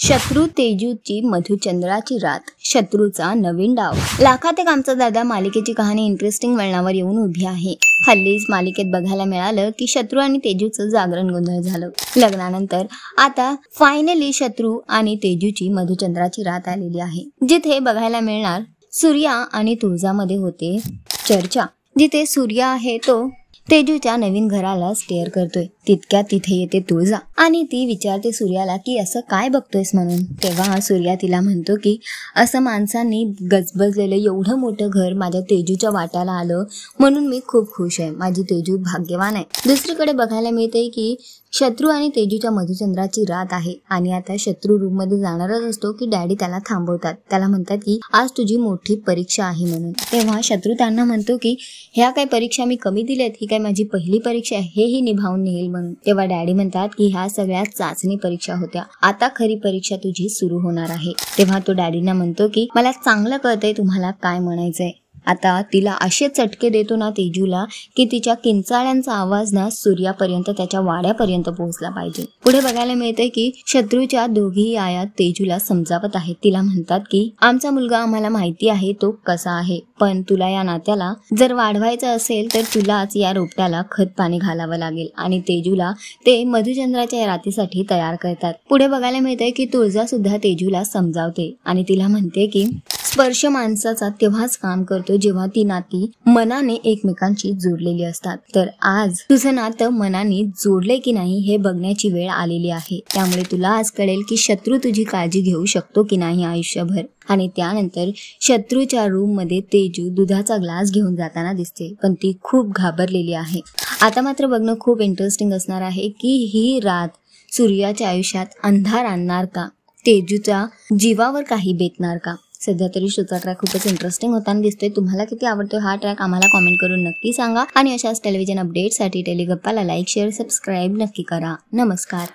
शत्रू तेजूची मधुचंद्राची रात, शत्रूचा नवीन डाव. लाखात एक आमचा दादा मालिकेची कहाणी इंटरेस्टिंग वळणावर येऊन उभी आहे. हल्लीच मालिकेत बघायला मिळालं की शत्रू आणि तेजूचं जागरण गोंधळ झालं. लग्नानंतर आता फायनली शत्रू आणि तेजूची मधुचंद्राची रात आलेली आहे, जिथे बघायला मिळणार सूर्या आणि तुळजामध्ये होते चर्चा. जिथे सूर्या आहे तो तेजूच्या नवीन घराला स्टेअर करतोय, तितक्यात तिथे येते तुळजा आणि ती विचारते सूर्याला की असं काय बघतोयस म्हणून. तेव्हा सूर्या तिला म्हणतो की असं माणसांनी गजबजलेलं एवढं मोठं घर माझ्या तेजूच्या वाट्याला आलं म्हणून मी खूप खुश आहे, माझी तेजू भाग्यवान आहे. दुसरीकडे बघायला मिळते की शत्रू आणि तेजूच्या मधुचंद्राची रात आहे आणि आता शत्रू रूम मध्ये जाणारच असतो की डॅडी त्याला थांबवतात. त्याला म्हणतात की आज तुझी मोठी परीक्षा आहे म्हणून. तेव्हा शत्रू त्यांना म्हणतो की ह्या काय परीक्षा मी कमी दिल्यात, ही काय माझी पहिली परीक्षा आहे, हेही निभावून नेईल म्हणून. तेव्हा डॅडी म्हणतात की ह्या सगळ्या चाचणी परीक्षा होत्या, आता खरी परीक्षा तुझी सुरू होणार आहे. तेव्हा तो डॅडींना म्हणतो की मला चांगलं कळतंय तुम्हाला काय म्हणायचंय. आता तिला असे चटके देतो ना तेजूला की तिच्या किंचाळ्यांचा आवाज ना सूर्यापर्यंत, त्याच्या वाड्यापर्यंत पोहोचला पाहिजे. पुढे बघायला मिळते की शत्रूच्या दोघीही आया तेजूला समजावत आहेत. तिला म्हणतात की आमचा मुलगा आम्हाला माहिती आहे तो कसा आहे, पण तुला या नात्याला जर वाढवायचं असेल तर तुलाच या रोपट्याला खत पाणी घालावं लागेल. आणि तेजूला ते मधुचंद्राच्या या रातीसाठी तयार करतात. पुढे बघायला मिळते की तुळजा सुद्धा तेजूला समजावते आणि तिला म्हणते की स्पर्श माणसाचा तेव्हाच काम करतो जेव्हा ती नाती मनाने एकमेकांशी जोडलेली असतात. तर आज तुझं नातं मनाने जोडले की नाही हे बघण्याची वेळ आलेली आहे. त्यामुळे तुला आज कळेल की शत्रू तुझी काळजी घेऊ शकतो की नाही आयुष्यभर. आणि त्यानंतर शत्रूच्या रूम मध्ये तेजू दुधाचा ग्लास घेऊन जाताना दिसते, पण ती खूप घाबरलेली आहे. आता मात्र बघणं खूप इंटरेस्टिंग असणार आहे की ही रात सूर्याच्या आयुष्यात अंधार आणणार का, तेजूच्या जीवावर काही बेतणार का. सध्या तरी शोचा ट्रॅक खूपच इंटरेस्टिंग होताना दिसतोय. तुम्हाला किती आवडतोय हा ट्रॅक आम्हाला कॉमेंट करून नक्की सांगा आणि अशाच टेलिव्हिजन अपडेटसाठी टेलिगप्पाला लाईक शेअर सबस्क्राईब नक्की करा. नमस्कार.